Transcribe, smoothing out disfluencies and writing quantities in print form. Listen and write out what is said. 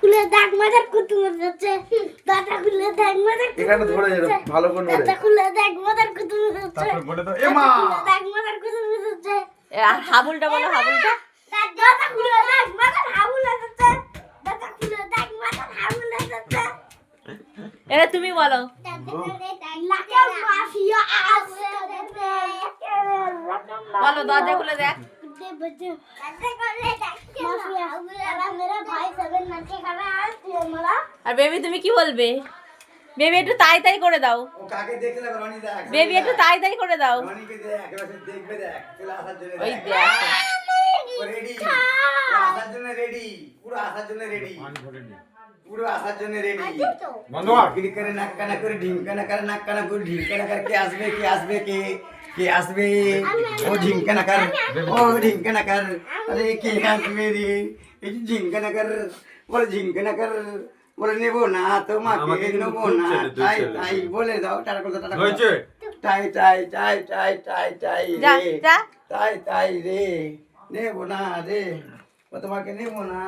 খুলে দেখ মজার কুতুম হচ্ছে দাঁতা খুলে দেখ মজার এখানে ধরে ভালো করে ধরে দাঁতা খুলে দেখ মজার কুতুম হচ্ছে তারপর বলে দাও এ মা দেখ মজার কুতুম হচ্ছে আর হাবুলটা বলো, হাবুলটা। দাঁতা খুলে দেখ মজার হাবুল হচ্ছে দাঁতা খুলে দেখ মজার হাবুল হচ্ছে এটা তুমি বলো। লাকের মাফিয়া আছে বলো, দরজা খুলে দেখ। আর বেবি তুমি কি বলবে? বেবি একটু তাই তাই করে দাও। ও কাকে দেখতে লাগো রনি দেখ বেবি একটু তাই তাই করে দাও। রনিকে দেখ এবার দেখবে দেখ চলে আসার জন্য ওই দেখ দেখ। রেডি আসার জন্য রেডি পুরো আসার জন্য রেডি পুরো আসার জন্য রেডি বন্ধ ক্লিক করে নাক্কানা করে ঢিমকানা করে নাক্কানা করে ঢিমকানা করে কে আসবে কে আসবে কে আসবে ও ঢিমকানা কর ও ঢিমকানা কর আরে কে আসবে রে এই ঢিমকানা কর বলে ঢিমকানা কর বলে নেবো না তোমাকে নেবো না তাই তাই বলে দাও টাটা করে টাটা হয়েছে তাই তাই তাই তাই তাই তাই যা রে যা। তাই তাই রে নেবো না রে ও তোমাকে নেবো না